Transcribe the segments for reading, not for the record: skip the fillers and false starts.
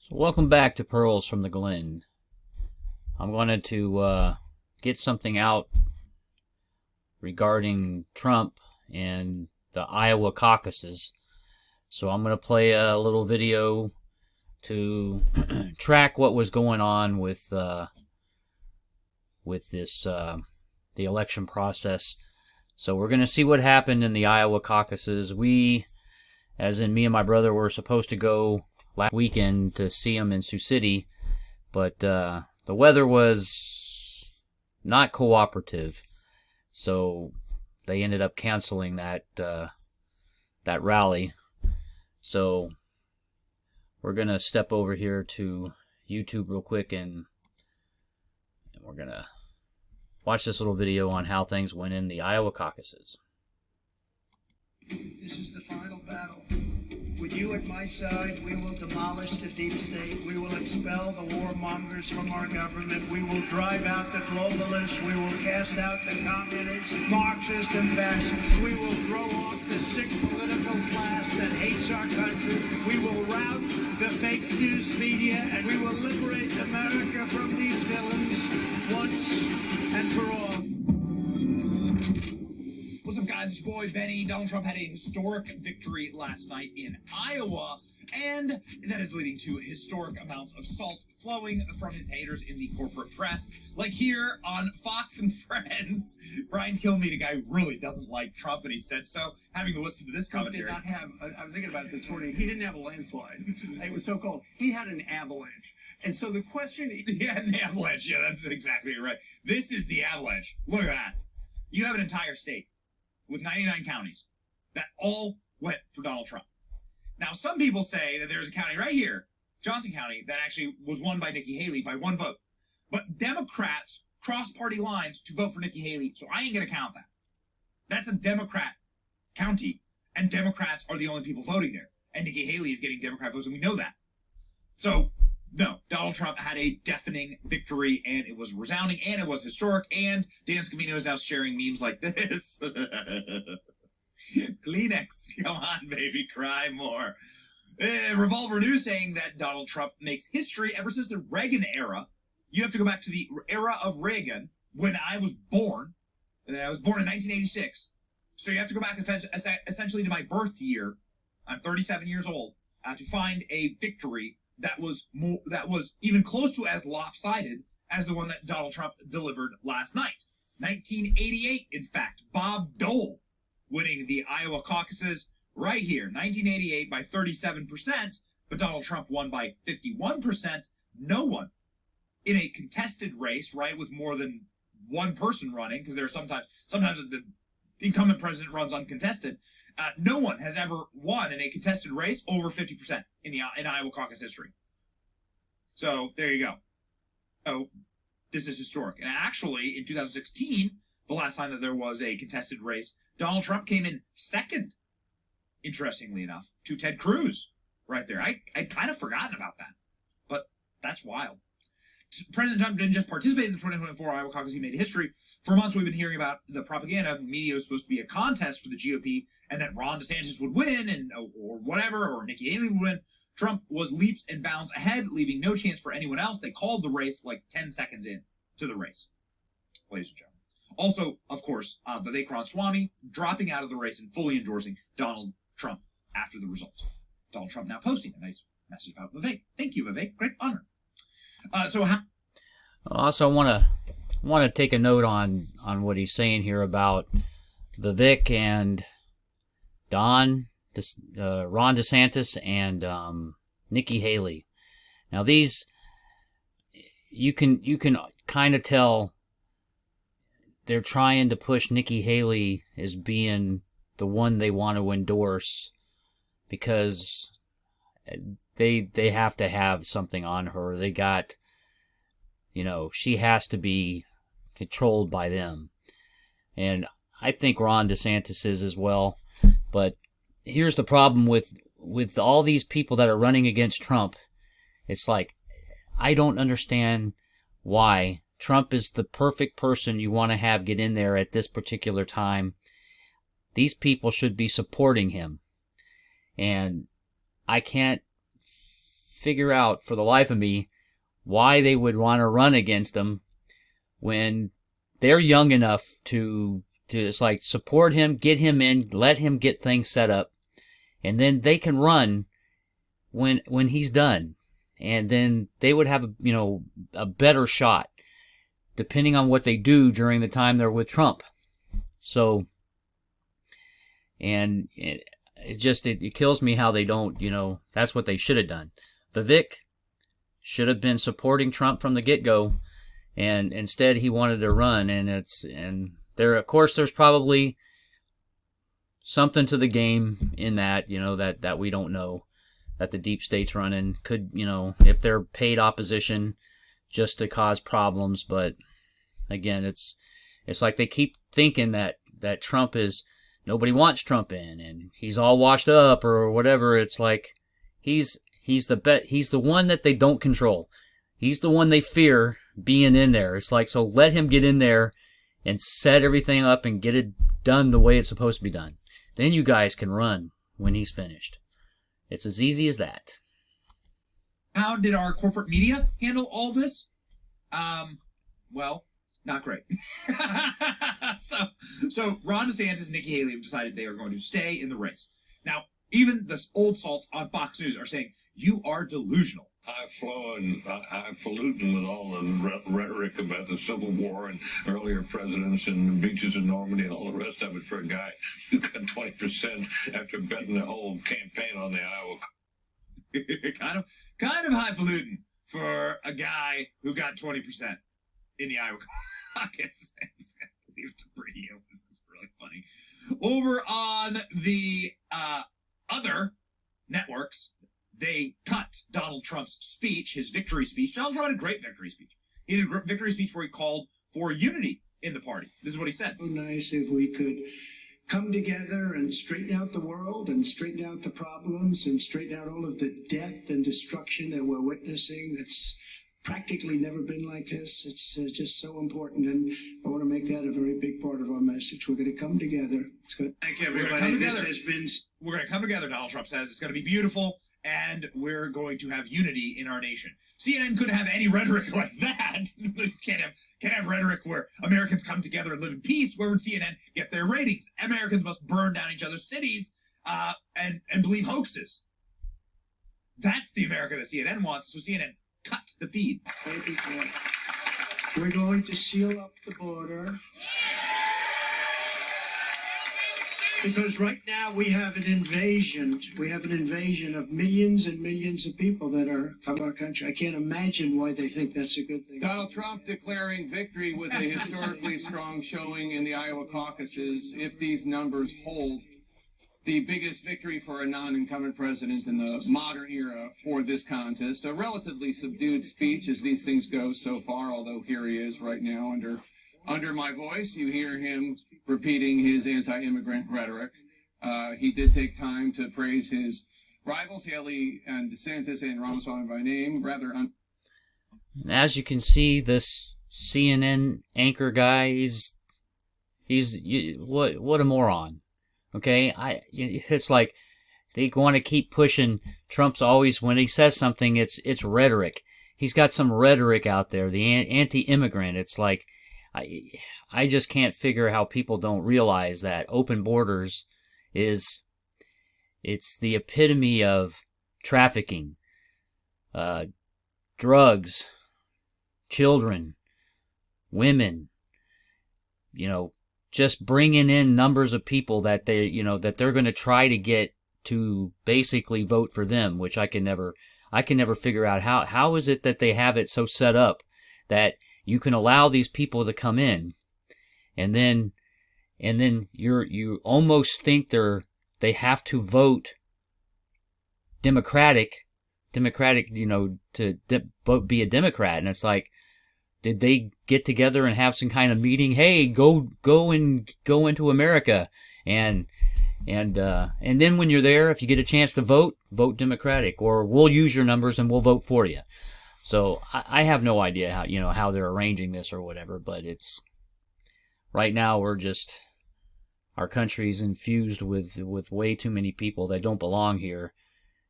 So welcome back to Pearls from the Glen. I'm going to get something out regarding Trump and the Iowa caucuses. So I'm going to play a little video to track what was going on with this the election process. So we're going to see what happened in the Iowa caucuses. We, as in me and my brother, were supposed to go last weekend to see him in Sioux City, but the weather was not cooperative, so they ended up canceling that rally. So we're gonna step over here to YouTube real quick, and we're gonna watch this little video on how things went in the Iowa caucuses. This is the final battle. With you at my side, we will demolish the deep state. We will expel the warmongers from our government. We will drive out the globalists. We will cast out the communists, Marxists, and fascists. We will throw off the sick political class that hates our country. We will rout the fake news media, and we will liberate America from these villains once and for all. What's up, guys? It's your boy Benny. Donald Trump had a historic victory last night in Iowa, and that is leading to historic amounts of salt flowing from his haters in the corporate press. Like here on Fox and Friends, Brian Kilmeade, a guy who really doesn't like Trump, and he said so, having to listen to this commentary. He did not have, I was thinking about it this morning, he didn't have a landslide. It was so cold. He had an avalanche. And so the question... He had an avalanche. Yeah, that's exactly right. This is the avalanche. Look at that. You have an entire state with 99 counties that all went for Donald Trump. Now, some people say that there's a county right here, Johnson County, that actually was won by Nikki Haley by one vote. But Democrats crossed party lines to vote for Nikki Haley, so I ain't going to count that. That's a Democrat county, and Democrats are the only people voting there. And Nikki Haley is getting Democrat votes, and we know that. So, no, Donald Trump had a deafening victory, and it was resounding, and it was historic, and Dan Scavino is now sharing memes like this. Kleenex, come on, baby, cry more. Revolver News saying that Donald Trump makes history ever since the Reagan era. You have to go back to the era of Reagan, when I was born. I was born in 1986. So you have to go back essentially to my birth year. I'm 37 years old, to find a victory that was even close to as lopsided as the one that Donald Trump delivered last night. 1988, in fact, Bob Dole winning the Iowa caucuses right here. 1988 by 37%, but Donald Trump won by 51%. No one in a contested race, right, with more than one person running, because there are sometimes the incumbent president runs uncontested. No one has ever won in a contested race over 50% in Iowa caucus history. So there you go. Oh, this is historic. And actually, in 2016, the last time that there was a contested race, Donald Trump came in second, interestingly enough, to Ted Cruz right there. I'd kind of forgotten about that, but that's wild. President Trump didn't just participate in the 2024 Iowa caucus, he made history. For months, we've been hearing about the propaganda. The media was supposed to be a contest for the GOP, and that Ron DeSantis would win, or whatever, or Nikki Haley would win. Trump was leaps and bounds ahead, leaving no chance for anyone else. They called the race like 10 seconds in to the race, ladies and gentlemen. Also, of course, Vivek Ramaswamy dropping out of the race and fully endorsing Donald Trump after the results. Donald Trump now posting a nice message about Vivek. Thank you, Vivek. Great honor. Also, want to take a note on what he's saying here about Vivek and Ron DeSantis and Nikki Haley. Now, these you can kind of tell they're trying to push Nikki Haley as being the one they want to endorse because they have to have something on her. They got, she has to be controlled by them. And I think Ron DeSantis is as well. But here's the problem with all these people that are running against Trump. It's like, I don't understand why Trump is the perfect person you want to have get in there at this particular time. These people should be supporting him. And I can't figure out for the life of me why they would want to run against them when they're young enough to it's like support him, get him in, let him get things set up, and then they can run when he's done, and then they would have a better shot depending on what they do during the time they're with Trump. So, and it kills me how they don't, that's what they should have done. Vivek should have been supporting Trump from the get-go, and instead he wanted to run, and there, of course, there's probably something to the game in that, that we don't know, that the deep state's running. Could, if they're paid opposition just to cause problems, but again, it's like they keep thinking that Trump is, nobody wants Trump in, and he's all washed up or whatever. It's like he's the one that they don't control. He's the one they fear being in there. It's like, so let him get in there and set everything up and get it done the way it's supposed to be done. Then you guys can run when he's finished. It's as easy as that. How did our corporate media handle all this? Well, not great. So Ron DeSantis and Nikki Haley have decided they are going to stay in the race. Now, even the old salts on Fox News are saying, you are delusional. Highfalutin with all the rhetoric about the Civil War and earlier presidents and the beaches in Normandy and all the rest of it for a guy who got 20% after betting the whole campaign on the Iowa kind of highfalutin for a guy who got 20% in the Iowa Caucus. Leave it to Brady. This is really funny. Over on the other networks, they cut Donald Trump's speech, his victory speech. Donald Trump had a great victory speech. He had a victory speech where he called for unity in the party. This is what he said. So nice if we could come together and straighten out the world and straighten out the problems and straighten out all of the death and destruction that we're witnessing. That's practically never been like this. It's just so important, and I want to make that a very big part of our message. We're going to come together. Thank you, everybody. We're going to come together, Donald Trump says. It's going to be beautiful, and we're going to have unity in our nation. CNN couldn't have any rhetoric like that. You can't have rhetoric where Americans come together and live in peace. Where would CNN get their ratings? Americans must burn down each other's cities and believe hoaxes. That's the America that CNN wants. So CNN cut the feed. We're going to seal up the border. Because right now we have an invasion. We have an invasion of millions and millions of people that are from our country. I can't imagine why they think that's a good thing. Donald Trump declaring victory with a historically strong showing in the Iowa caucuses. If these numbers hold, the biggest victory for a non-incumbent president in the modern era for this contest. A relatively subdued speech as these things go so far, although here he is right now under my voice. You hear him repeating his anti-immigrant rhetoric. He did take time to praise his rivals, Haley and DeSantis and Ramaswamy by name. As you can see, this CNN anchor guy, he's what a moron. Okay, it's like they want to keep pushing. Trump's always, when he says something, it's rhetoric. He's got some rhetoric out there, the anti-immigrant. It's like, I just can't figure how people don't realize that open borders it's the epitome of trafficking, drugs, children, women, just bringing in numbers of people that they're going to try to get to basically vote for them, which I can never figure out how is it that they have it so set up that you can allow these people to come in, and then you almost think they have to vote Democratic, to be a Democrat, and it's like, did they get together and have some kind of meeting? Hey, go into America, and then when you're there, if you get a chance to vote Democratic, or we'll use your numbers and we'll vote for you. So I have no idea how they're arranging this or whatever, but it's right now our country's infused with way too many people that don't belong here,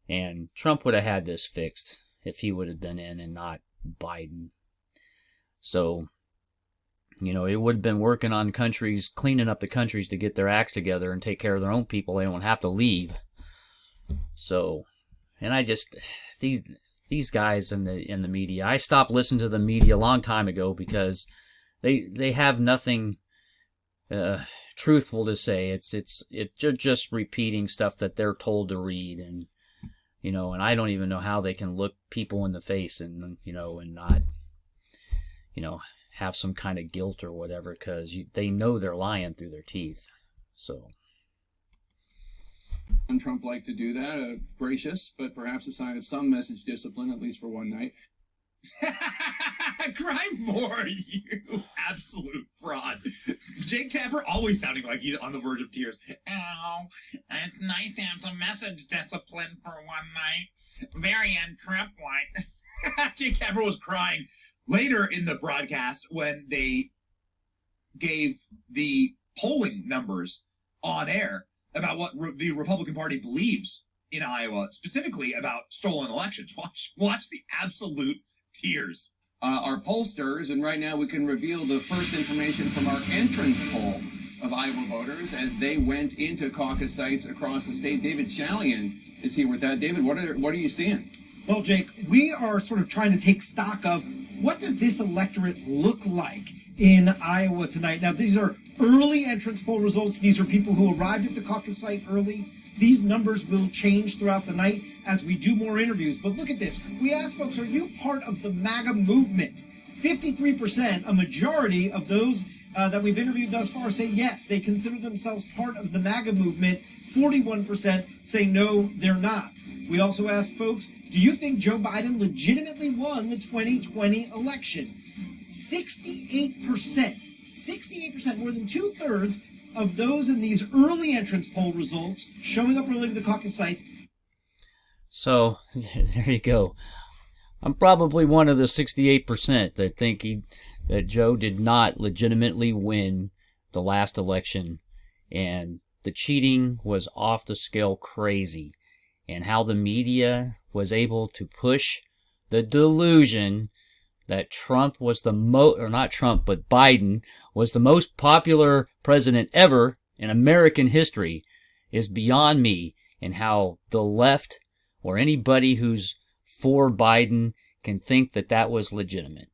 And Trump would have had this fixed if he would have been in and not Biden. So, you know, it would have been working on countries, cleaning up the countries to get their acts together and take care of their own people. They don't have to leave. So, and I just, these guys in the media, I stopped listening to the media a long time ago because they have nothing truthful to say. It's just repeating stuff that they're told to read, and you know, and I don't even know how they can look people in the face and, you know, and not, you know, have some kind of guilt or whatever, because they know they're lying through their teeth. So. And Trump liked to do that, gracious, but perhaps a sign of some message discipline, at least for one night. Cry more, you absolute fraud. Jake Tapper always sounding like he's on the verge of tears. Oh, it's nice to have some message discipline for one night. Very un-Trump-like. Jake Tapper was crying later in the broadcast when they gave the polling numbers on air about what the Republican Party believes in Iowa, specifically about stolen elections. Watch the absolute tears. Our pollsters, and right now we can reveal the first information from our entrance poll of Iowa voters as they went into caucus sites across the state. David Chalian is here with that. David, what are you seeing? Well, Jake, we are sort of trying to take stock of what does this electorate look like in Iowa tonight. Now, these are early entrance poll results. These are people who arrived at the caucus site early. These numbers will change throughout the night as we do more interviews. But look at this. We asked folks, are you part of the MAGA movement? 53%, a majority of those that we've interviewed thus far say yes, they consider themselves part of the MAGA movement. 41% say no, they're not. We also asked folks, do you think Joe Biden legitimately won the 2020 election? 68%, more than two-thirds of those in these early entrance poll results showing up early to the caucus sites. So, there you go. I'm probably one of the 68% that think that Joe did not legitimately win the last election, and the cheating was off the scale crazy, and how the media was able to push the delusion that Trump was Biden was the most popular president ever in American history is beyond me, and how the left or anybody who's for Biden can think that that was legitimate.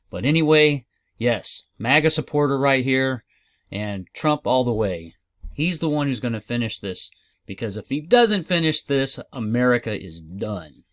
But anyway, yes, MAGA supporter right here, and Trump all the way. He's the one who's going to finish this, because if he doesn't finish this, America is done.